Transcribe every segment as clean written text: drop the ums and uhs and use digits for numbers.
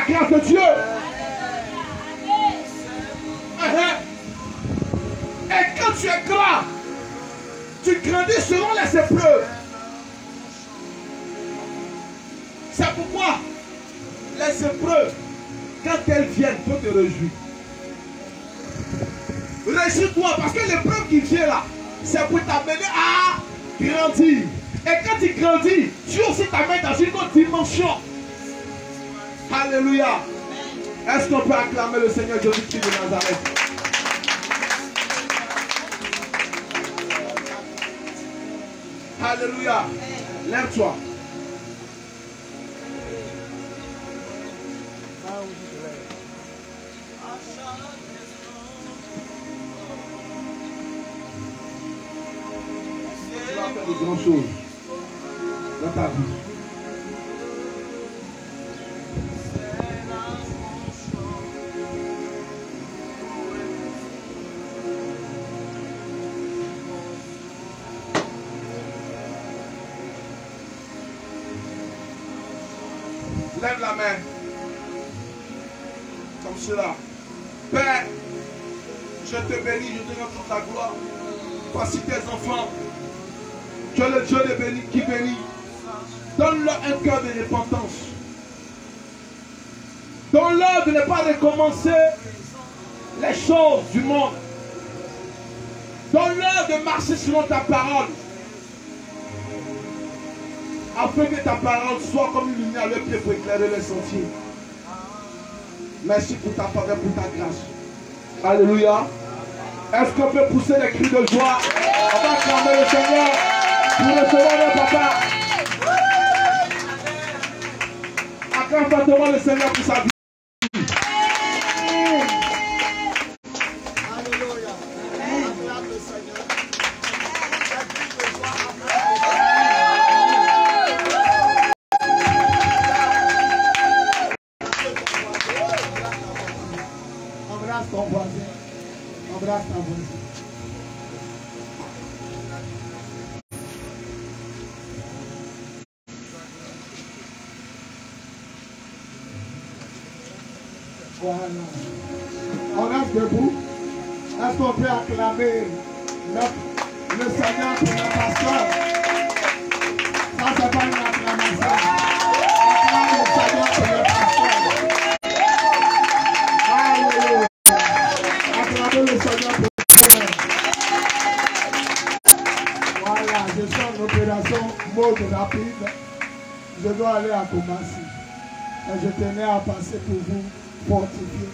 grâce de Dieu. Et quand tu es grand, tu grandis selon les épreuves. C'est pourquoi les épreuves, quand elles viennent, il faut te réjouir. Réjouis-toi parce que l'épreuve qui vient là, c'est pour t'amener à grandir. Et quand tu grandis, tu aussi t'amènes dans une autre dimension. Alléluia. Est-ce qu'on peut acclamer le Seigneur Jésus-Christ de Nazareth? Alléluia. Lève-toi. Tu vas faire de grandes choses dans ta vie. Lève la main. Comme cela. Père, je te bénis, je te rends toute la gloire. Voici tes enfants. Que le Dieu les bénit, qui bénit. Donne-leur un cœur de repentance. Donne-leur de ne pas recommencer les choses du monde. Donne-leur de marcher selon ta parole. Afin que ta parole soit comme une lumière à leur pied pour éclairer les sentiers. Merci pour ta faveur, pour ta grâce. Alléluia. Est-ce qu'on peut pousser les cris de joie? On va acclamer le Seigneur pour recevoir le papa. Acclame fortement le Seigneur pour sa vie. Embrasse ton voisin. Embrasse ta voisine. Voilà. On reste debout. Est-ce qu'on peut acclamer le Seigneur pour le pasteur? Ça, c'est pas une acclamation. Acclame le Seigneur pour le pasteur. Alléluia. Acclamez le Seigneur pour le Seigneur. Voilà, je suis en opération mode rapide. Je dois aller à Kumasi. Et je tenais à passer pour vous fortifier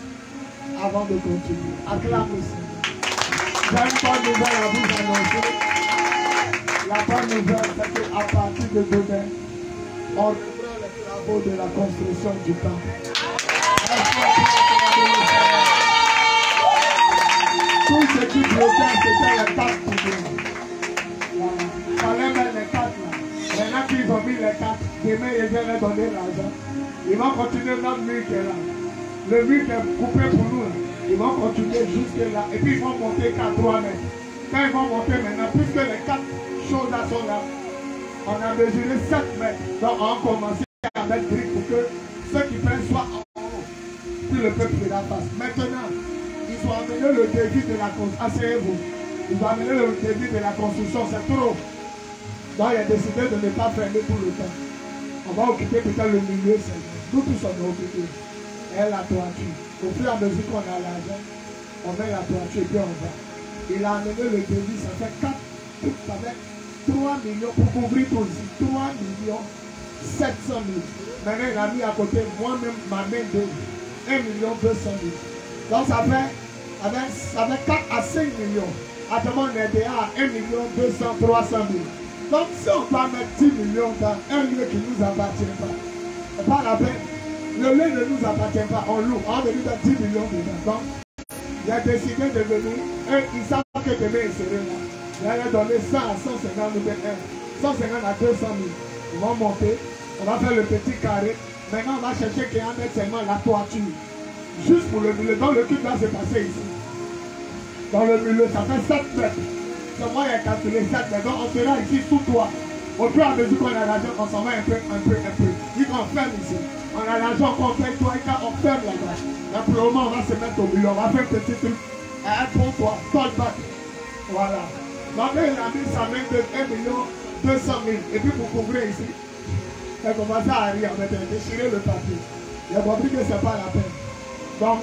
avant de continuer. Acclame le Seigneur. J'ai une bonne nouvelle à vous annoncer. La bonne nouvelle, c'est qu'à partir de demain, on reprend les travaux de la construction du temple. Tout ce qui bloquait, c'était les 4 poubelles. Il fallait mettre les 4 là. Maintenant qu'ils ont mis les 4, demain ils viennent donner l'argent. Ils vont continuer notre mur qui est là. Le mur qui est coupé pour nous, là. Ils vont continuer jusque là. Et puis ils vont monter qu'à 3 mètres. Quand ils vont monter maintenant, puisque les 4 choses là sont là, on a mesuré 7 mètres. Donc on a commencé à mettre briques pour que ceux qui prennent soient en haut. Puis le peuple fera face. Maintenant, ils ont amené le débit de la construction. Asseyez-vous. Ils ont amené le débit de la construction. C'est trop. Donc il a décidé de ne pas fermer tout le temps. On va occuper peut-être le milieu. Nous tous on est occupés. Et la toiture. Au fur et à mesure qu'on a l'argent, on met la toiture et puis on va. Il a amené le débit. Ça fait 4. Ça fait 3 millions pour couvrir tout ici. 3 millions 700 000. Maintenant il a mis à côté moi-même ma main de 1 million 200 000. Donc ça fait 4 à 5 millions. Actuellement on est déjà à 1 million 200 300 000. Donc si on doit mettre 10 millions dans un lieu qui ne nous appartient pas, c'est pas la peine. Le lieu ne nous appartient pas, on loue. On a venu dans 10 millions dedans. Donc il a décidé de venir. Et ils savent que demain il serait là. Il a donné 100 à 150 000, 150 à 200 000. Ils vont monter. On va faire le petit carré. Maintenant on va chercher qu'il y en ait seulement la toiture. Juste pour le milieu. Donc le truc là s'est passé ici. Dans le milieu, ça fait 7 mètres. C'est moi qui ai calculé 7 mètres. Donc on sera ici sous toi. Au fur et à mesure qu'on a l'argent, on s'en va un peu. Il qu'on ferme ici. On a l'argent qu'on fait, toi, et quand on ferme là-bas. Là, pour le moment, on va se mettre au milieu. On va faire un petit truc. Pour toi, toll back. Voilà. Donc là, il a mis sa main de 1 200 000. Et puis pour couvrir ici, il a commencé à rire, on a déchiré le papier. Il a compris que ce n'est pas la peine. Donc,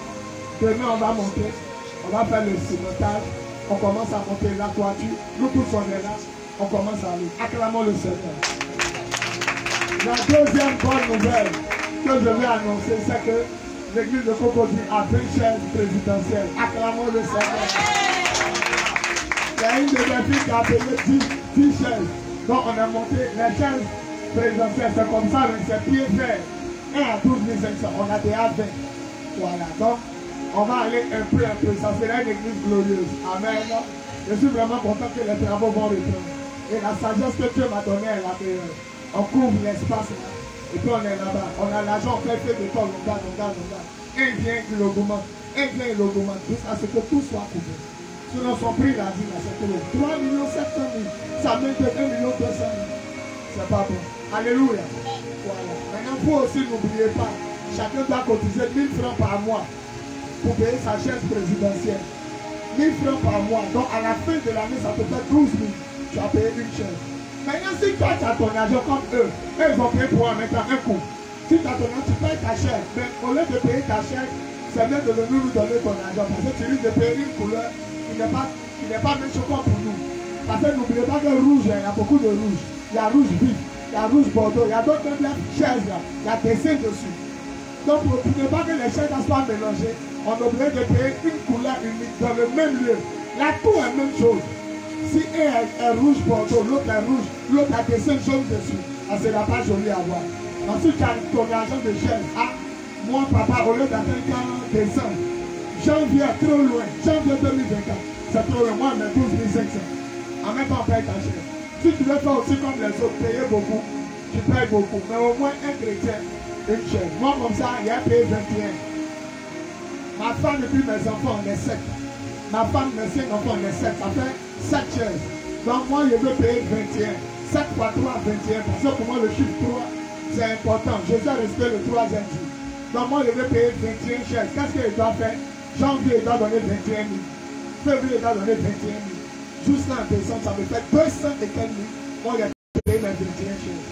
demain, on va monter. On va faire le cimentage. On commence à monter la toiture. Nous tous, on est là. On commence à aller. Acclamons le Seigneur. La deuxième bonne nouvelle que je vais annoncer, c'est que l'église de Cocody a 20 chaises présidentielles. Acclamons le Seigneur. Il y a une de mes filles qui a payé 10 chaises. Donc on a monté les chaises présidentielles. C'est comme ça, avec ses pieds verts. 1 à 12 500. On a déjà 20. Voilà. Donc, on va aller un peu. Ça sera une église glorieuse. Amen. Je suis vraiment content que les travaux vont reprendre. Et la sagesse que Dieu m'a donnée est la meilleure. On couvre l'espace là. Et puis on est là-bas. On a l'argent, on fait de temps, on garde. Un vient, il augmente. Il augmente. Jusqu'à ce que tout soit couvert. Sinon, son prix, la vie, c'est que 3 700 000. Ça met de 1 200 000. C'est pas bon. Alléluia. Voilà. Maintenant, il faut aussi n'oubliez pas. Chacun doit cotiser 1000 francs par mois pour payer sa chaise présidentielle. 1000 francs par mois. Donc, à la fin de l'année, ça te fait 12 000. Tu as payé une chaise. Maintenant, si toi, tu as ton argent comme eux ils vont payer pour en mettre un coup. Si tu as ton argent, tu payes ta chaise. Mais au lieu de payer ta chaise, c'est bien de nous donner ton argent. Parce que tu risques de payer une couleur qui n'est pas même choquant pour nous. Parce que n'oubliez pas que rouge, il y a beaucoup de rouge. Il y a rouge vif, il y a rouge bordeaux, il y a d'autres chaises là. Il y a dessin dessus. Donc, pour ne pas que les chaises soient mélangées, on est obligé de payer une couleur unique dans le même lieu. Là, tout est la même chose. Si un est rouge bordeaux, l'autre est rouge, l'autre a dessin jaune dessus, ça ne sera pas joli à voir. Ensuite, tu as ton argent de chaise. Ah, moi, papa, au lieu d'attendre qu'un dessin, janvier trop loin, janvier 2024, c'est trop loin, moi, mais 12 500. En même temps, on paye ta chaise. Si tu veux faire aussi comme les autres, payer beaucoup, tu payes beaucoup. Mais au moins, un chrétien, une chaise. Moi, comme ça, il a payé 21. Ma femme et puis mes enfants, on est 7. Ma femme, mes 5 enfants, on est 7. Ça fait 7 chaises. Donc moi, je veux payer 21. 7 fois 3, 21. Parce que pour moi, le chiffre 3, c'est important. Jésus a resté le 3e jour. Donc moi, je veux payer 21 chaises. Qu'est-ce qu'il doit faire? Janvier, il doit donner 21 000. Février, il doit donner 21 000. Jusqu'en décembre, ça me fait 200 et quelques mille. Moi, je vais payer mes 21 chaises.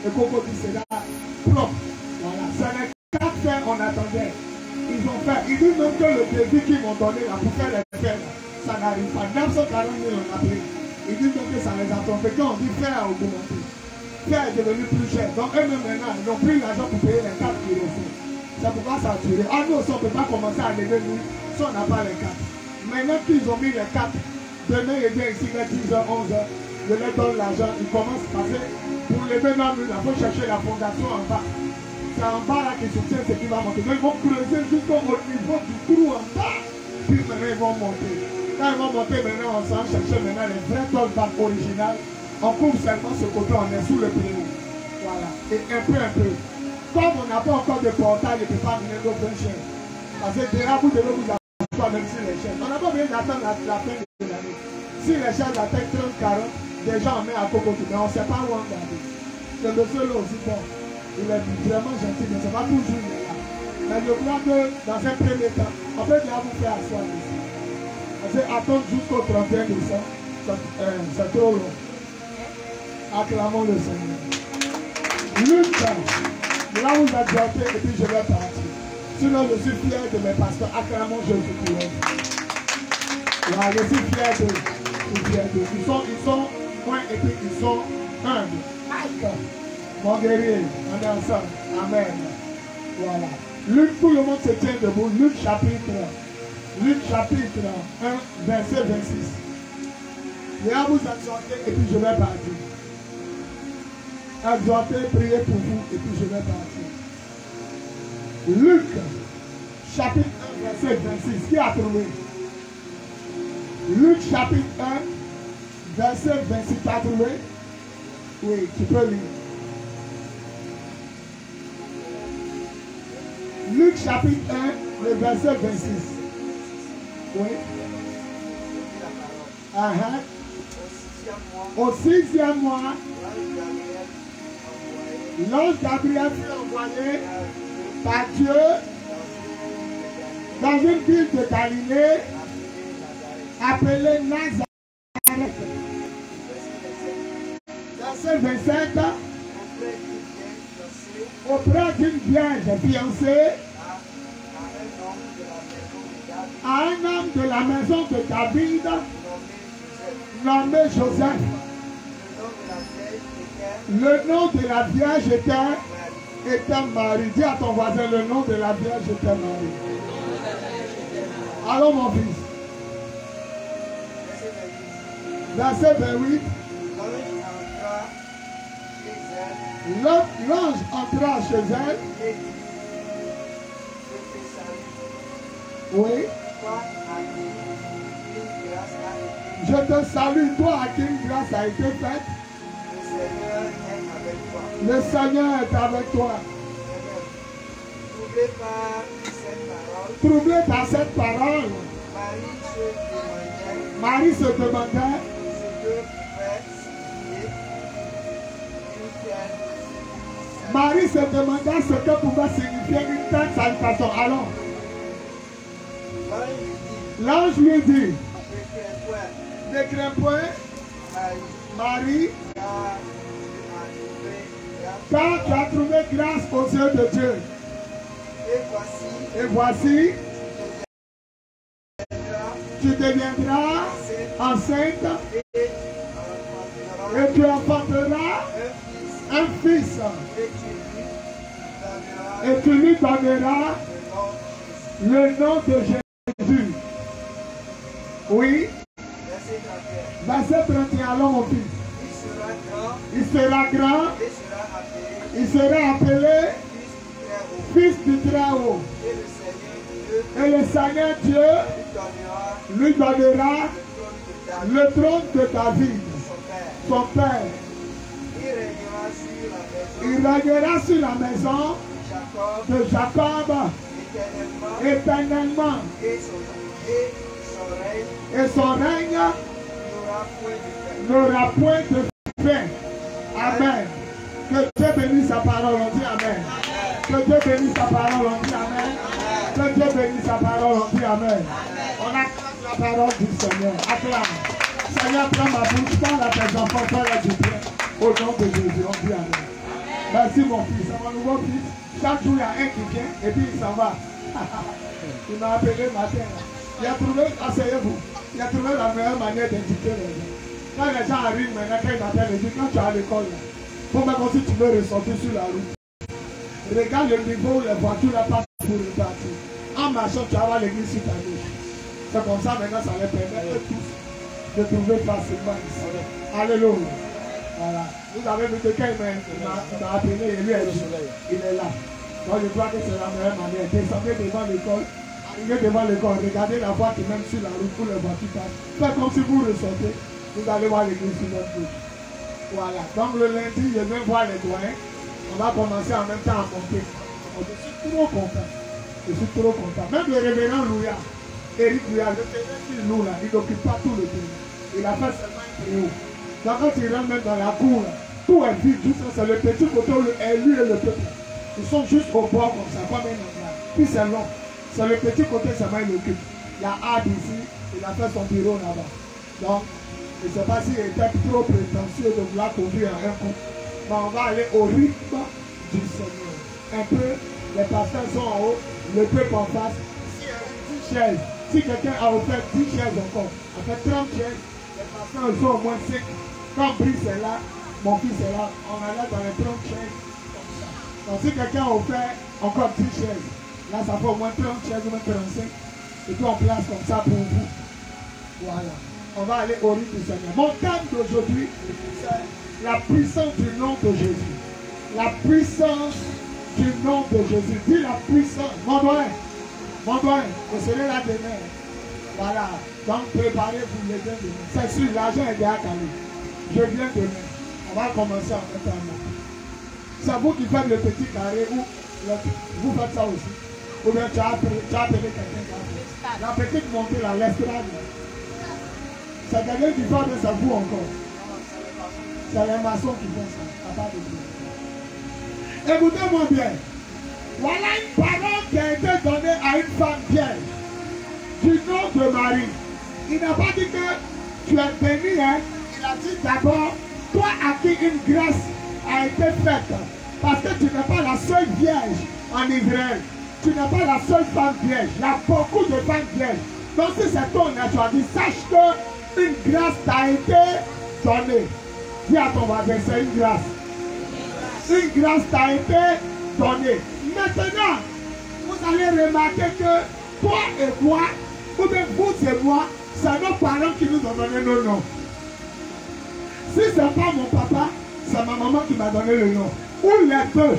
Et Cocody, c'est là propre. Voilà. C'est les 4 faits qu'on attendait. Ils ont fait. Ils disent même que le débit qu'ils m'ont donné là pour faire les faits, ça n'arrive pas. 940 000 on a payé. Ils disent donc que ça les a trompés. Quand on dit faire a augmenté, faire est devenu plus cher. Donc eux-mêmes maintenant, ils ont pris l'argent pour payer les 4 qu'ils refont. C'est pourquoi ça a duré. Ah nous aussi, on ne peut pas commencer à lever nous si on n'a pas les 4. Maintenant qu'ils ont mis les 4, demain ils viennent ici vers 10h, 11h, je leur donne l'argent, ils commencent à passer. Pour lever nos murs, il faut chercher la fondation en bas. C'est en bas là qui soutient ce qui va monter. Donc ils vont creuser jusqu'au niveau du trou en bas. Puis maintenant ils vont monter. Quand ils vont monter maintenant, on s'en chercher maintenant les vrais toll back originales. On couvre seulement ce côté, on est sous le pneu. Voilà. Et un peu. Comme on n'a pas encore de portail, il ne peut pas venir d'autres chaînes. Parce que déjà vous devez vous asseoir même sur les chaînes. On n'a pas besoin d'attendre la fin de l'année. Si les chaînes atteignent 30, 40, déjà on met à Cocody, mais on ne sait pas où on va aller. Ce monsieur-là aussi, bon. Il est vraiment gentil, mais ce n'est pas toujours là. Mais je crois que dans un premier temps, on peut déjà vous faire asseoir ici. Parce que attendre jusqu'au 31 décembre, c'est trop long. Acclamons le Seigneur. Luc, là vous adorez et puis je vais partir. Sinon je suis fier de mes pasteurs. Acclamons Jésus pour eux. Là, je suis fier d'eux. Ils sont moins et puis ils sont humbles. Mon guerrier, on est ensemble. Amen. Voilà. Luc, tout le monde se tient debout. Luc chapitre 1, verset 26. Je vais vous exhorter et puis je vais partir. Exhorter, prier pour vous et puis je vais partir. Luc chapitre 1, verset 26. Qui a trouvé? Luc chapitre 1, verset 26. Tu as trouvé? Oui, tu peux lire. Luc chapitre 1, le verset 26. Oui. Au 6e mois, L'ange Gabriel fut envoyé par Dieu dans une ville de Galilée appelée Nazareth. Verset 27. Auprès d'une vierge fiancée à un homme de la maison de David nommé Joseph. Le nom de la vierge était Marie. Dis à ton voisin, le nom de la vierge était Marie. Allons mon fils. Verset 28. L'ange entra chez elle. Oui. Je te salue, toi à qui une grâce a été faite. Le Seigneur est avec toi. Troublé par cette parole, Marie se demandait ce que pouvait signifier une telle salutation. Alors, l'ange lui dit, ne crains point, Marie, car tu as trouvé grâce aux yeux de Dieu. Et voici, tu deviendras enceinte et tu enfanteras un fils. Et tu lui donneras le nom de Jésus. Oui. Verset 31, allons mon fils. Il sera grand. Il sera appelé Fils du Très-Haut. Et le Seigneur Dieu lui donnera le trône de David, son père. Il régnera sur la maison de Jacob éternellement. Et son règne n'aura point de fin. Amen. Que Dieu bénisse sa parole, on dit Amen. Que Dieu bénisse sa parole, on dit Amen. Que Dieu bénisse sa parole, on dit Amen. On acclame la parole du Seigneur. Acclame. Seigneur, prends ma bouche, parle à tes enfants, fais-leur du bien. Au nom de Jésus, on dit Amen. Merci mon fils, c'est mon nouveau fils. Chaque jour, il y a un qui vient et puis il s'en va. Il m'a appelé matin. Il a trouvé, asseyez-vous, il a trouvé la meilleure manière d'indiquer les gens. Quand les gens arrivent maintenant, quand ils m'appellent, ils disent, quand tu es à l'école, faut même si tu veux ressortir sur la route. Regarde le niveau où les voitures là passent pour repartir. En marchant, tu vas voir l'église sur ta gauche. C'est comme ça maintenant, ça les permet de tous de trouver facilement ici. Alléluia. Voilà. Vous avez vu que quelqu'un m'a appelé et lui il est là. Donc je crois que c'est la meilleure manière. Descendez devant l'école. Arrivez devant l'école. Regardez la voie qui même sur la route où les voitures passent. Faites comme si vous ressortez. Vous allez voir l'église sur votre gauche. Voilà. Donc le lundi, je viens voir les doyens. On va commencer en même temps à monter. Je suis trop content. Je suis trop content. Même le révérend Louia, Eric Louia, le terrain qu'il loue là, il n'occupe pas tout le terrain. Il a fait seulement un très haut. Donc quand il rentre même dans la cour, là, tout est vide. Tout ça, c'est le petit côté où lui et le peuple. Ils sont juste au bord comme ça, comme un endroit. Puis c'est long. C'est le petit côté seulement il occupe. Il y a Ad ici, il a fait son bureau là-bas. Donc, je ne sais pas s'il était trop prétentieux de vouloir conduire à un coup. Mais on va aller au rythme du Seigneur. Un peu, les pasteurs sont en haut, le peuple en face. S'il y a 10 chaises, si quelqu'un a offert 10 chaises encore, en fait 30 chaises, les pasteurs sont au moins 5. Quand Brice est là, mon fils est là, on est là dans les 30 chaises comme ça. Donc si quelqu'un a offert encore 10 chaises, là ça fait au moins 30 chaises ou même 35. Et puis on place comme ça pour vous. Voilà. On va aller au rythme du Seigneur. Mon thème d'aujourd'hui, c'est la puissance du nom de Jésus. La puissance du nom de Jésus. Dis la puissance. Mon doigt, vous serez là demain. Voilà. Donc préparez-vous les deux demain. C'est sûr, l'argent est déjà calé. Je viens demain. On va commencer en même temps. C'est vous qui faites le petit carré ou vous faites ça aussi. Ou bien tu as appelé quelqu'un. La petite montée là, l'estrade. C'est quelqu'un qui fait de sa vous encore. C'est les maçons qui font ça. À part de Dieu. Écoutez-moi bien. Voilà une parole qui a été donnée à une femme vierge du nom de Marie. Il n'a pas dit que tu es béni, hein. Il a dit d'abord, toi à qui une grâce a été faite. Parce que tu n'es pas la seule vierge en Israël. Tu n'es pas la seule femme vierge. Il y a beaucoup de femmes vierges. Donc si c'est ton choisi, sache que une grâce t'a été donnée. Dis à ton voisin, c'est une grâce. Une grâce t'a été donnée. Maintenant, vous allez remarquer que toi et moi, ou bien vous et moi, c'est nos parents qui nous ont donné nos noms. Si ce n'est pas mon papa, c'est ma maman qui m'a donné le nom. Ou les deux.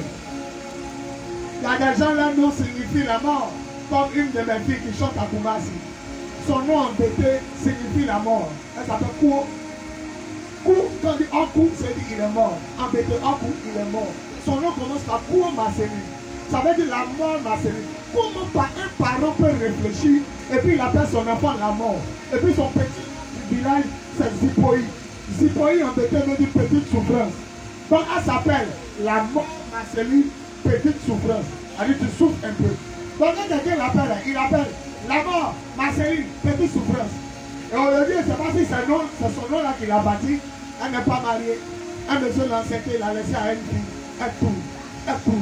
Il y a des gens, leur nom signifie la mort. Comme une de mes filles qui chante à Kumasi. Son nom embêté signifie la mort. Elle s'appelle Kou. Kou, quand on dit Oku, c'est dit il est mort. Embêté Oku, il est mort. Son nom commence par Kou Masséni. Ça veut dire la mort Masséni. Comment un parent peut réfléchir et puis il appelle son enfant la mort. Et puis son petit village, c'est Zipoï. Zipoï embêté veut dire petite souffrance. Donc elle s'appelle la mort Masséni, petite souffrance. Elle dit tu souffres un peu. Donc quand quelqu'un l'appelle, il appelle la mort Masséni, petite souffrance. Et aujourd'hui, je ne sais pas si c'est son nom là qu'il a bâti. Elle n'est pas mariée. Un monsieur l'a enceinté, il l'a laissé à une fille. Elle tourne.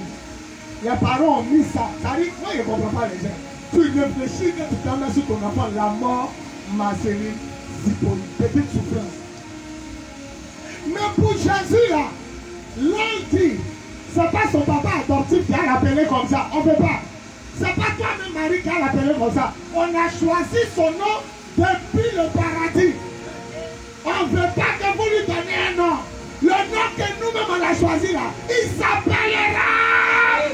Les parents ont mis ça. Ça dit, moi je ne comprends pas les gens. Tu réfléchis que tu t'en mets sur ton enfant, la mort, Masséni, Zipoï, petite souffrance. Mais pour Jésus là, l'homme dit, ce n'est pas son papa adoptif qui a l'appelé comme ça. On ne veut pas. Ce n'est pas toi-même Marie qui a l'appelé comme ça. On a choisi son nom depuis le paradis. On ne veut pas que vous lui donniez un nom. Le nom que nous-mêmes on a choisi là, il s'appellera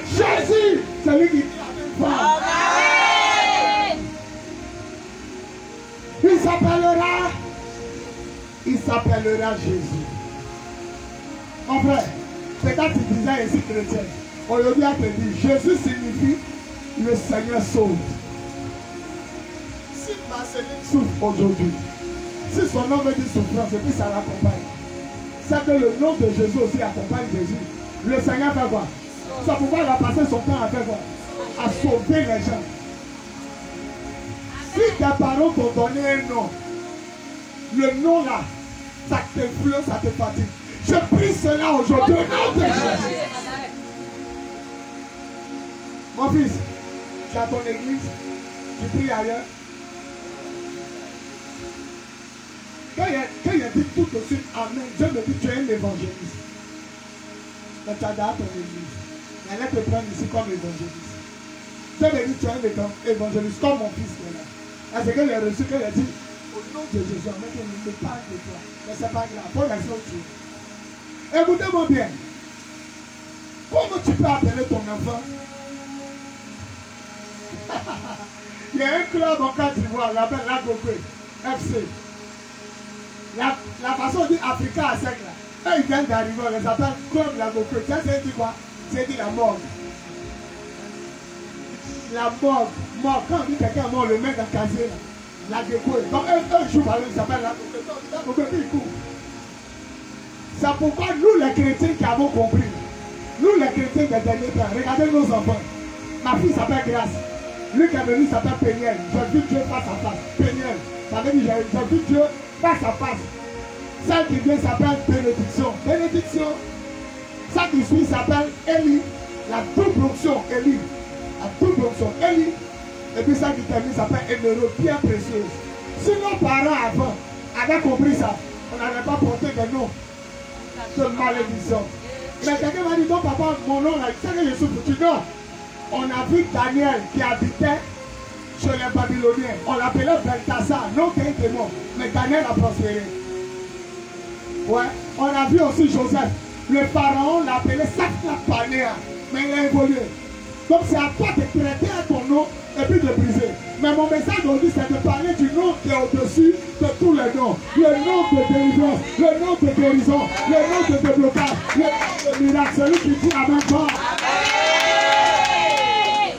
Jésus. C'est lui qui dit la même fois. Il s'appellera Jésus. En vrai, peut-être tu disais ainsi chrétien. Aujourd'hui, on te dit, Jésus signifie le Seigneur sauve. Si Marceline souffre aujourd'hui, si son nom veut dire souffrance, et puis ça l'accompagne, c'est que le nom de Jésus aussi accompagne Jésus. Le Seigneur fait quoi? Ça pourquoi il a passé son temps à faire quoi? À sauver les gens. Si tes parents t'ont donné un nom, le nom là, ça t'influence, ça te fatigue. Je prie cela aujourd'hui au nom de Jésus. Mon fils, tu as ton église, tu pries ailleurs. Quand il a dit tout de suite Amen, Dieu me dit tu es un évangéliste. Mais tu as d'ailleurs ton église. Elle allait te prendre ici comme évangéliste. Dieu me dit tu es un évangéliste comme mon fils qui est là. Parce qu'il a reçu, qu'il a dit au nom de Jésus, Amen, qu'il ne me parle de toi. Mais ce n'est pas grave, faut laisser au Dieu. Écoutez-moi bien. Comment tu peux appeler ton enfant? Il y a un club en Côte d'Ivoire, il l'appelle Lagopé, FC. La façon dit Africa à sec là. Quand ils viennent d'arriver, on les appelle Club Lagopé. Ça c'est dit quoi? C'est dit la morgue. La morgue. Mort. Quand on dit quelqu'un est mort, le met dans le casier là. Lagopé. Donc un jour par exemple, il s'appelle Lagopé. Lagopé, il court. C'est pourquoi nous les chrétiens qui avons compris, nous les chrétiens des derniers temps, regardez nos enfants. Ma fille s'appelle Grâce. Lui qui est venu s'appelle Péniel. J'ai vu Dieu face à face. Péniel. Ça veut dire j'ai vu Dieu face à face. Celle qui vient s'appelle Bénédiction. Bénédiction. Celle qui suit s'appelle Élie. La double option Élie. La double option Élie. Et puis celle qui termine s'appelle Émeraude, bien précieuse. Si nos parents avant avaient compris ça, on n'avait pas porté des noms de malédiction. Mais quelqu'un m'a dit non papa, mon nom là, c'est que je suis foutu. Non. On a vu Daniel qui habitait chez les Babyloniens. On l'appelait Beltasar, non qui était mort. Mais Daniel a prospéré. Ouais. On a vu aussi Joseph. Le pharaon l'appelait Saknapanea. Mais il a évolué. Donc c'est à toi de traiter à ton nom et puis de briser. Mais mon message aujourd'hui c'est de parler du nom qui est au-dessus de tous les noms. Le nom de délivrance, le nom de guérison, le nom de déblocage, le nom de miracle. Celui qui dit Amen.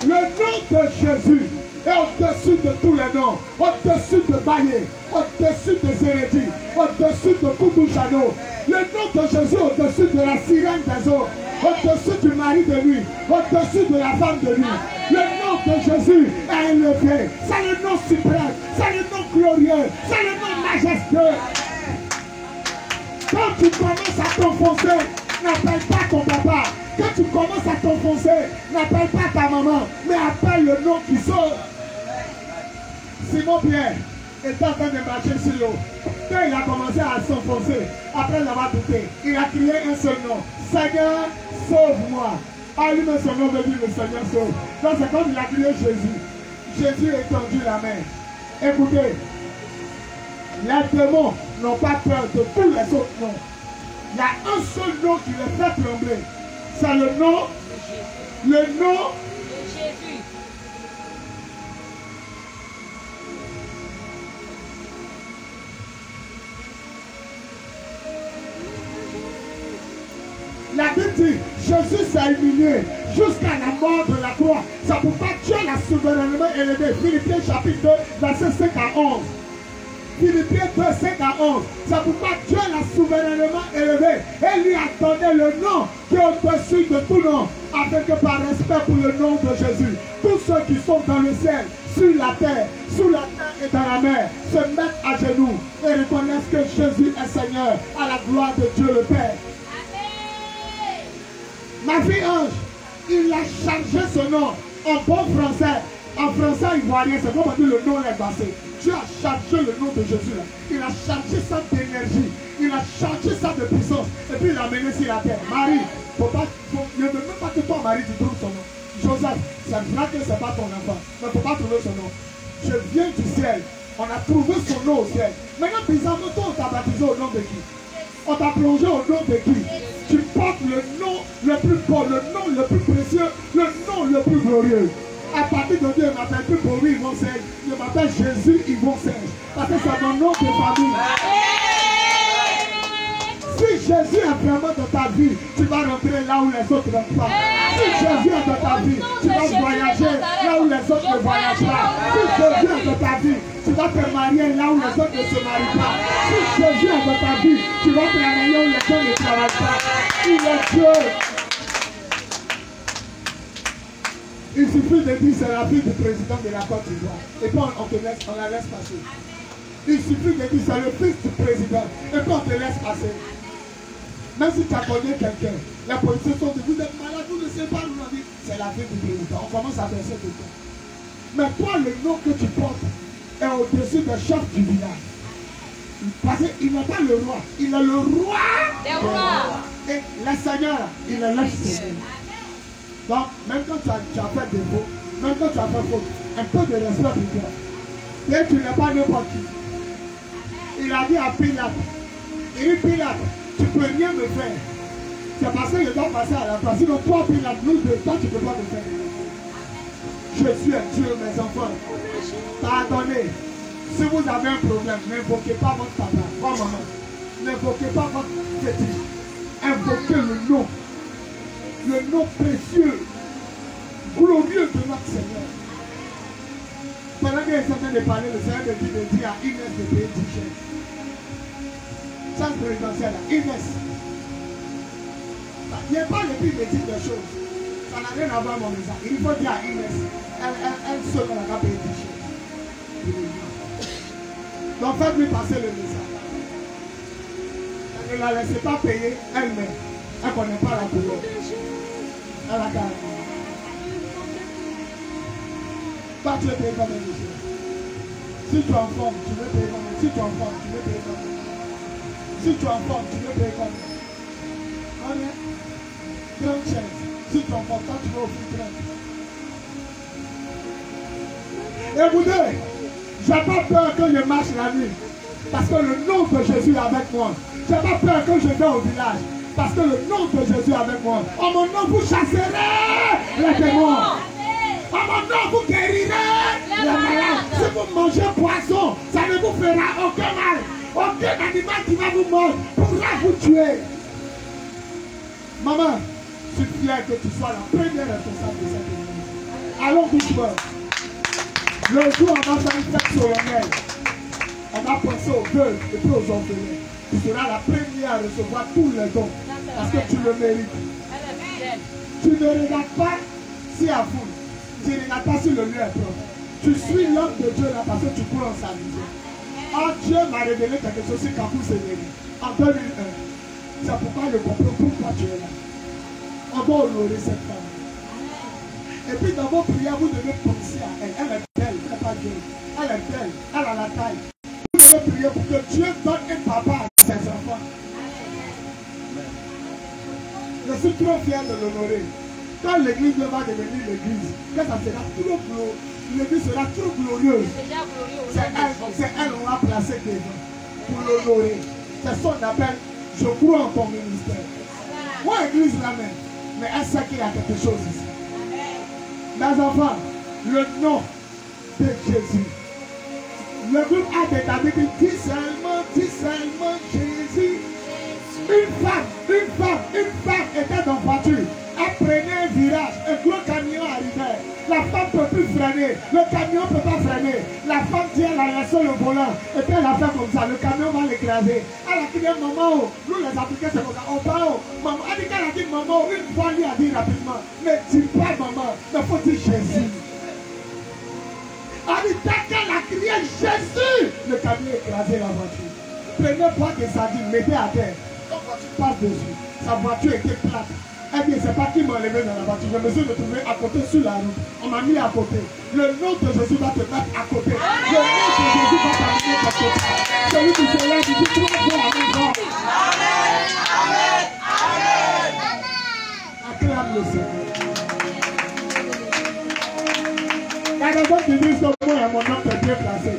Le nom de Jésus est au-dessus de tous les noms, au-dessus de Baye, au-dessus des hérédits, au-dessus de Koudou Chano. Le nom de Jésus est au-dessus de la sirène des eaux, au-dessus du mari de lui, au-dessus de la femme de lui. Le nom de Jésus est élevé. C'est le nom suprême, c'est le nom glorieux, c'est le nom majestueux. Quand tu commences à t'enfoncer, n'appelle pas ton papa. Quand tu commences à t'enfoncer, n'appelle pas ta maman, mais appelle le nom qui sauve. Simon Pierre était en train de marcher sur l'eau. Quand il a commencé à s'enfoncer, après l'avoir douté, il a crié un seul nom. Seigneur, sauve-moi. Ah, lui, mais son nom veut dire le Seigneur sauve. Donc c'est comme il a crié Jésus. Jésus a étendu la main. Écoutez, les démons n'ont pas peur de tous les autres noms. Il y a un seul nom qui les fait trembler. C'est le nom de Jésus. La Bible dit, Jésus s'est humilié jusqu'à la mort de la croix. C'est pourquoi Dieu l'a souverainement élevé. Philippiens chapitre 2, verset 5 à 11. Philippiens 2, 5 à 11. C'est pourquoi Dieu l'a souverainement élevé et lui a donné le nom qui est au-dessus de tout nom, afin que par respect pour le nom de Jésus, tous ceux qui sont dans le ciel, sur la terre, sous la terre et dans la mer, se mettent à genoux et reconnaissent que Jésus est Seigneur, à la gloire de Dieu le Père. Ma fille Ange, il a chargé ce nom en bon français. En français ivoirien, c'est comme on dit le nom est bassé. Dieu a chargé le nom de Jésus là. Il a chargé ça d'énergie. Il a chargé ça de puissance. Et puis il l'a amené sur la terre. Marie, il ne veut même pas que ton mari tu trouves son nom. Joseph, c'est vrai que ce n'est pas ton enfant. Mais il ne faut pas trouver son nom. Je viens du ciel. On a trouvé son nom au ciel. Maintenant, bizarrement, toi, on t'a baptisé au nom de qui? On t'a plongé au nom de qui? Tu portes le nom le plus beau, le nom le plus précieux, le nom le plus glorieux. À partir de Dieu, il m'appelle plus Boris Yvon Serge. Il m'appelle Jésus Yvon Serge. Parce que c'est mon nom de famille. Si Jésus est vraiment dans ta vie, tu vas rentrer là où les autres ne rentrent pas. Si Jésus est dans ta vie, tu vas voyager là où les autres ne voyagent pas. Si Jésus est dans ta vie, tu vas te marier là où les autres ne se marient pas. Si Jésus est dans ta vie, tu vas travailler où les gens ne travaillent pas. Il est Dieu. Il suffit de dire c'est la fille du président de la Côte d'Ivoire. Et puis on la laisse passer. Il suffit de dire c'est le fils du président. Et puis on te laisse passer. Même si tu as connu quelqu'un, les policiers sont dit, vous êtes malade, vous ne savez pas, nous on dit, c'est la fille du président. On commence à verser tout le temps. Mais toi, le nom que tu portes est au-dessus des chefs du village. Parce qu'il n'est pas le roi, il est le roi des rois. Et le Seigneur, il est le Seigneur. Donc, même quand tu as fait défaut, même quand tu as fait faute, un peu de respect pour toi. Et tu n'es pas n'importe qui. Il a dit à Pilate, il dit Pilate, tu ne peux rien me faire. C'est parce que je dois passer à la place. Sinon, toi, Pilate, nous deux, toi, tu ne peux pas me faire. Je suis un Dieu, mes enfants. Pardonnez. Si vous avez un problème, n'invoquez pas votre papa, votre maman. N'invoquez pas votre petit. Invoquez le nom précieux, glorieux de notre Seigneur. Pendant qu'il est en train de parler, le Seigneur me dit à Inès de payer 10 chèques. Chance présidentielle, Inès. Il n'y a pas le but de dire des choses. Ça n'a rien à voir avec mon message. Il faut dire à Inès, elle seule, elle a payé 10 chèques. Donc faites-lui passer le message. Elle ne la laissez pas payer elle-même. Elle ne connaît pas la couleur. Elle a gagné. Toi, tu veux payer comme un monsieur. Si tu es en forme, tu veux payer comme un. Si tu es en forme, tu veux payer comme un. Si tu es en forme, tu veux payer comme un. On est 30 chaises. Si tu es en forme, toi, tu veux offrir 30. Écoutez, je n'ai pas peur que je marche la nuit. Parce que le nom de Jésus est avec moi. Je n'ai pas peur que je vais au village. Parce que le nom de Jésus est avec moi. En mon nom, vous chasserez les démons. En mon nom, vous guérirez les malades. Si vous mangez poisson, ça ne vous fera aucun mal. Aucun animal qui va vous mordre pourra vous tuer. Maman, je suis fier que tu sois la première responsable de cette église. Allons doucement. Le jour où on va faire une fête solennelle, on va penser aux veuves et puis aux orphelins. Tu seras la première à recevoir tous les dons. Parce que tu le mérites. Tu ne regardes pas si à fond. Tu ne regardes pas si le lieu est propre. Tu suis l'homme de Dieu là parce que tu cours en sa vision. Oh, Dieu m'a révélé quelque chose sur Kapou Sénéri en 2001. C'est pourquoi je comprends pourquoi tu es là. On doit honorer cette femme. Et puis dans vos prières, vous devez penser à elle. Elle est belle, elle n'est pas Dieu. Elle est belle, elle a la taille. Vous devez prier pour que Dieu donne un papa à ses enfants. Je suis trop fier de l'honorer. Quand l'église va devenir l'église, ça sera trop glorieux. L'église sera trop glorieuse. C'est elle qu'on va placer devant pour l'honorer. C'est ce qu'on appelle, je crois en ton ministère. Moi, l'église l'amène, mais elle sait qu'il y a quelque chose ici. Mes enfants, le nom de Jésus. Le groupe a établi que dis seulement Jésus. Une femme était dans la voiture. Elle prenait un virage, un gros camion arrivait. La femme ne peut plus freiner, le camion ne peut pas freiner. La femme tient la laisse sur le volant. Et puis elle a fait comme ça, le camion va l'écraser. Elle a crié maman, nous les Africains c'est comme ça, on parle, maman. Elle dit qu'elle a dit maman, une fois lui a dit rapidement, mais dis pas maman, mais faut dire Jésus. Elle dit dès qu'elle a crié Jésus, le camion a écrasé la voiture. Prenez pas des sardines, mettez à terre. Quand la voiture passe dessus, sa voiture était plate. Eh bien, c'est pas qui m'a enlevé dans la voiture. Je me suis retrouvé à côté sur la route. On m'a mis à côté. Le nom de Jésus va te mettre à côté. Le nom de Jésus va t'amener à côté. Celui qui se lève, il dit trois fois à mon grand. Amen. Acclame le Seigneur. Il y a des gens qui disent que moi et mon nom est bien placé.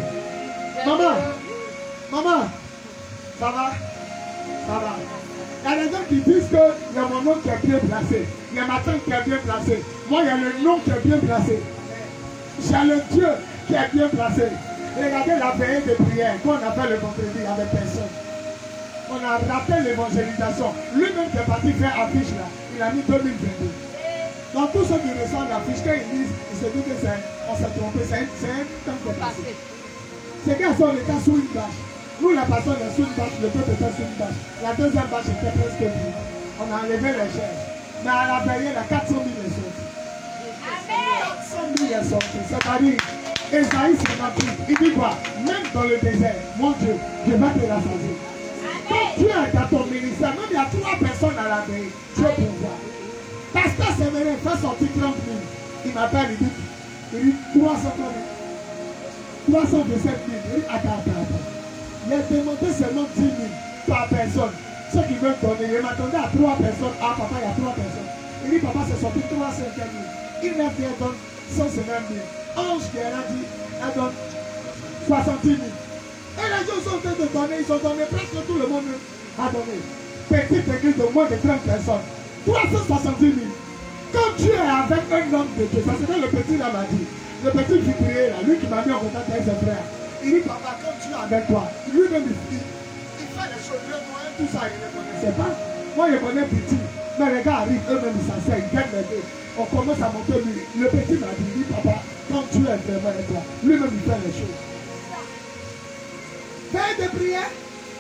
Maman, ça va? Il y a des gens qui disent que il y a mon nom qui est bien placé. Il y a ma tante qui est bien placée. Moi, il y a le nom qui est bien placé. J'ai le Dieu qui est bien placé. Regardez la veillée de prière. Quand on a fait le vendredi, il n'y avait personne. On a raté l'évangélisation. Lui-même qui est parti faire affiche là, il a mis 2022. Donc tous ceux qui reçoivent l'affiche, quand ils disent, ils se disent que on s'est trompé, c'est un temps de passé. Ces gars sont les cas sous une bâche. Nous, la personne est sous une bâche, le peuple était sous une bâche. La deuxième bâche était presque vide. On a enlevé les chaises. Mais à la veillée, la 400 000 est sorti. 400 000 est sorti. C'est-à-dire, Esaïe 58, il dit quoi? Même dans le désert, mon Dieu, je vais te rassasier. Quand tu es dans ton ministère, même il y a 3 personnes à la veille, Dieu pourvoit. Pasteur Sémérin fait sortir 30 000. Il m'appelle, il dit 300 000. 317 000. Il dit, attends. Il a demandé seulement 10 000 par personne. Ceux qui veulent donner, il m'attendait à 3 personnes. Ah, papa, il y a 3 personnes. Il dit, papa, c'est sorti 350 000. Il m'a dit, elle donne 150 000. Ange qui a dit, elle donne 70 000. Et les gens sont en train de donner, ils ont donné, presque tout le monde a donné. Petite église de moins de 30 personnes. 370 000. Quand tu es avec un homme de Dieu, parce que le petit là m'a dit, le petit qui priait là, lui qui m'a mis en contact avec ses frères. Il dit, papa, quand tu es avec toi, lui-même il fait les choses, le moyen, tout ça, il ne connaissait pas. Moi, je connais petit, mais les gars arrivent, eux-mêmes, ils s'asseyent, ils gagnent les deux. On commence à monter lui. Le petit m'a dit, papa, quand tu es vraiment avec toi, lui-même, il fait les choses. Veille de prière,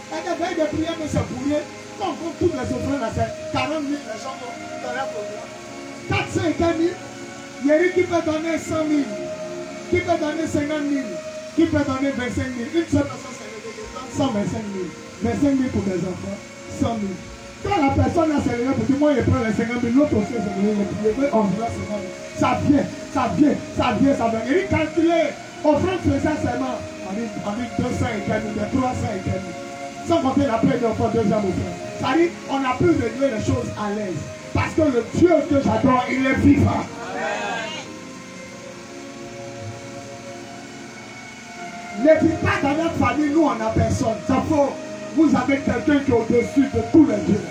veille de prière, mais c'est pour rien. Quand on compte toutes les offrandes, là, c'est 40 000, les gens vont donner pour moi. 450 000, il y a qui peut donner 100 000, qui peut donner 50 000. Qui peut donner 25 000? Une seule personne, c'est 125 000. 25 000 pour des enfants, 100 000. Quand la personne a célébré pour dire, moi, il prend les 50 000, l'autre aussi, c'est on voit 50 000. Ça vient. Il est calculé. Offrande spéciale seulement. On dit 200 et quelques, 300 et quelques. Sans compter la première offrande, deuxième offrande. Ça dit, on a pu régler les choses à l'aise. Parce que le Dieu que j'adore, il est vivant. Ne dites pas dans notre famille, nous on a personne. Ça faut, vous avez quelqu'un qui est au-dessus de tous les dieux.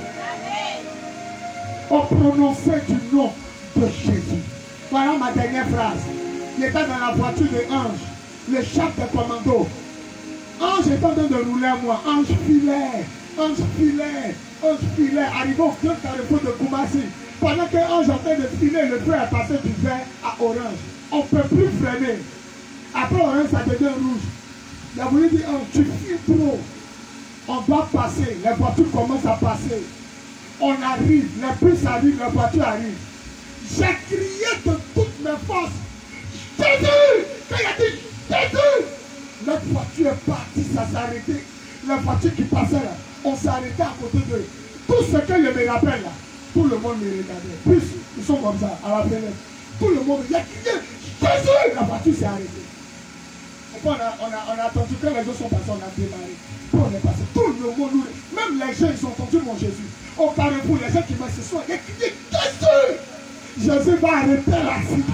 On prononçait du nom de Jésus. Voilà ma dernière phrase. Il était dans la voiture de Ange, le chef de commando. Ange est en train de rouler à moi. Ange filait. Arrivé au grand carrefour de Koumassi. Pendant que Ange est en train de filer, le feu est passé du vert à orange. On ne peut plus freiner. Après orange, ça devient rouge. Il a voulu dire, oh, tu files trop. On doit passer. Les voitures commencent à passer. On arrive. Les bus arrivent, les voitures arrivent. J'ai crié de toutes mes forces. Jésus! Quand il a dit Jésus! Notre voiture est partie, ça s'est arrêté. La voiture qui passait là, on s'est arrêté à côté d'eux. Tout ce que je me rappelle là, tout le monde me regardait. Plus, ils sont comme ça, à la fenêtre. Tout le monde, il a crié Jésus! La voiture s'est arrêtée. On a attendu que les autres sont passés, on a démarré. Puis on est passé. Tout le monde, même les gens, ils ont entendu mon Jésus. Au carrefour, les gens qui m'ont ce soir, ils ont crié Jésus! Jésus va arrêter la vie. Jésus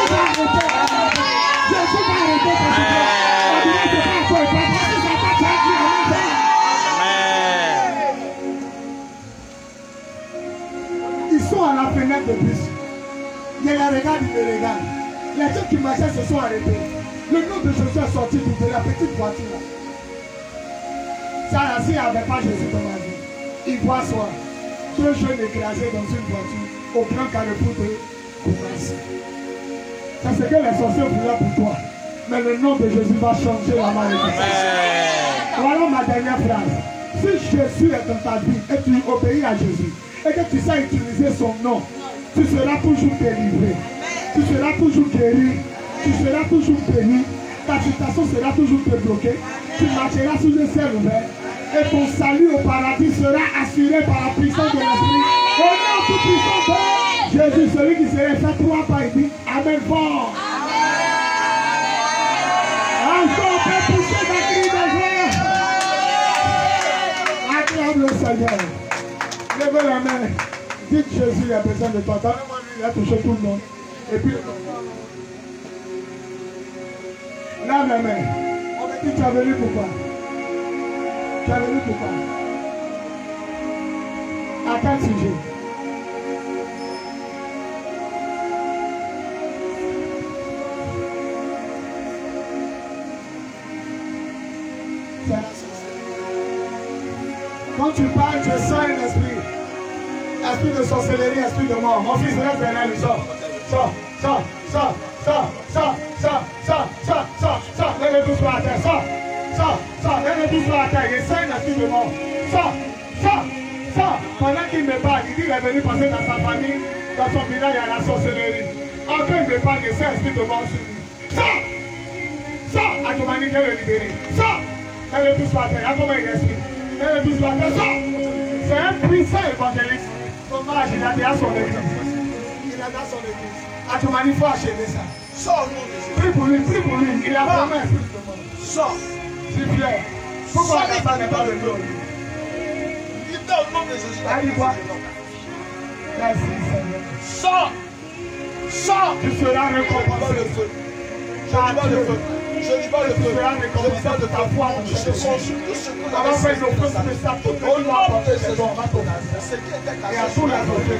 va arrêter la vie. Jésus va arrêter la vie. Ils sont à la fenêtre de bus. Ils les regardent, ils les regardent. Les gens qui marchaient se sont arrêtés. Le nom de Jésus est sorti de la petite voiture là. Ça, s'il n'y avait pas Jésus dans ma vie, il voit soi. 2 jeunes écrasés dans une voiture au grand carrefour de Koumassi. C'est ce que les sorciers voulaient pour toi. Mais le nom de Jésus va changer la malédiction. Voilà ma dernière phrase. Si Jésus est dans ta vie et tu obéis à Jésus et que tu sais utiliser son nom, tu seras toujours délivré. Tu seras toujours guéri. Tu seras toujours béni. Ta situation sera toujours débloquée. Tu marcheras sous le ciel ouvert. Et ton salut au paradis sera assuré par la puissance de l'Esprit. Au nom tout puissant de Jésus, celui qui serait fait 3 pas, il dit Amen fort. Encore, on peut pousser des cris de joie. Acclame le Seigneur. Levez la main. Dites Jésus a besoin de toi. Donnez-moi lui, il a touché tout le monde. Et puis, lève la main. On me dit tu as venu pourquoi? Tu as venu pourquoi? À quel sujet? Quand tu parles, tu sens un esprit. Esprit de sorcellerie, esprit de mort. Mon fils reste derrière lui, sort. Sort. Lève tous par la terre, sort. Lève tous par la terre. Il sent un esprit de mort. Sort. Pendant qu'il me parle, il dit qu'il est venu passer dans sa famille, dans son village, il y a la sorcellerie. Encore il me parle, il sent un esprit de mort sur lui. Sort. À ton mari, viens le libérer. Sort. Lève tous par la terre. Comment il respire? Lève tous par la terre. Sort. C'est un puissant évangéliste. Dommage, il a déjà son église. À ton mari, il faut acheter ça. Sors, Prie pour lui. Il a vraiment un esprit de mort. sors. C'est fier. Pourquoi ça n'est pas le nom? Libère au nom de Jésus. Allez, voir. Merci, Seigneur. Sors. Tu seras récompensé. Je dis pas le feu. Je dis pas le feu. Tu seras récompensé de ta foi. Je consulte tout ce que On va faire une offrande spéciale. Tout le monde va apporter ses dons. ce qui était Et à caché. tous les autres.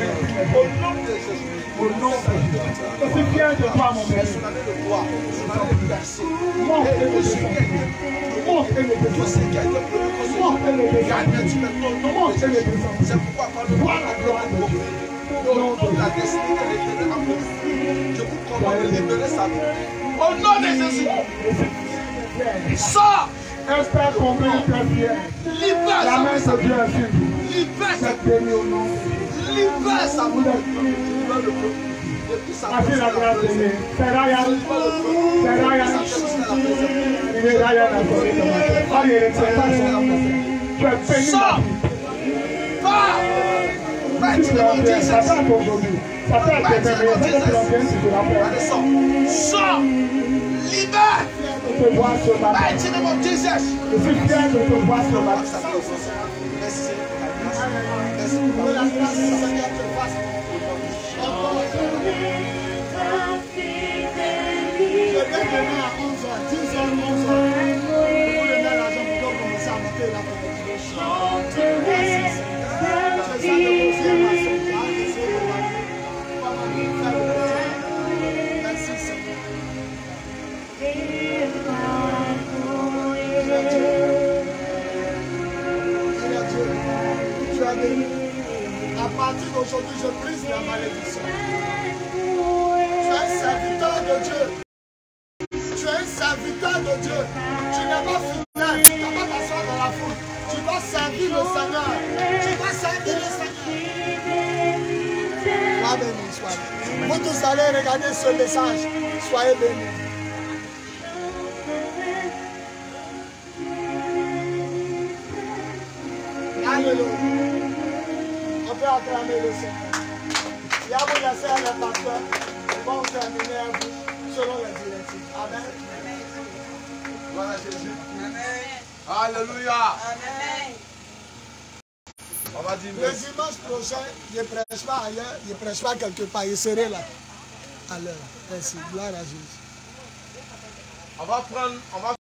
Au nom de Jésus. Au nom de Jésus. Je suis fier de toi, mon père. On avait le droit. On avait le verset. Monte et Et le Jésus qui a été Monte et le tout ce qui a été Monte et le Gagne-tu maintenant au nom de Jésus. C'est pourquoi quand le roi la gloire de Dieu, au nom de la destinée de l'éternel a posé, je vous commande de libérer sa vie. Au nom de Jésus. Sors. Espère combien tu es fier. Libère La sa main de vie. Dieu est sur vous. Libère sa C'est vie. béni au nom de Jésus. Libère sa vie. Libère le feu. Depuis sa Merci la grâce de Dieu. C'est Ryan. C'est Ryan. Il est Ryan à côté de moi. Allez, c'est pas ça. Tu es béni. Sors. Va. Tu te rends bien. Ça fait aujourd'hui. Ça fait que tu es bien. Ça te rend bien si tu l'appelles. Allez, sors. Sors. Libère. Je te vois ce matin. Mighty name of Jesus. Je suis fier de te voir ce matin. Merci. Merci pour la grâce. Seigneur, te fasse. Je vais demain à 11h, 10h, 11h. Pour donner l'argent pour qu'on commence à monter la compétition. Merci Seigneur. Je sais de vos yeux, ma soeur. Merci Seigneur. Tu as béni. À partir d'aujourd'hui, je brise la malédiction. Tu es un serviteur de Dieu. Tu es un serviteur de Dieu. Tu n'es pas fidèle. Tu ne vas pas t'asseoir dans la foule. Tu vas servir le Seigneur. Tu vas servir le Seigneur. tous allez regarder ce message, soyez bénis. Alléluia. On peut acclamer le Seigneur. Il y a vous laisser à les pasteurs. Ils vont terminer à vous selon les directives. Amen. Voilà Jésus. Alléluia. On va dire Le dimanche prochain, je ne prêche pas ailleurs, je ne prêche pas quelque part, je serai là. Alors, merci. Gloire à Jésus. on va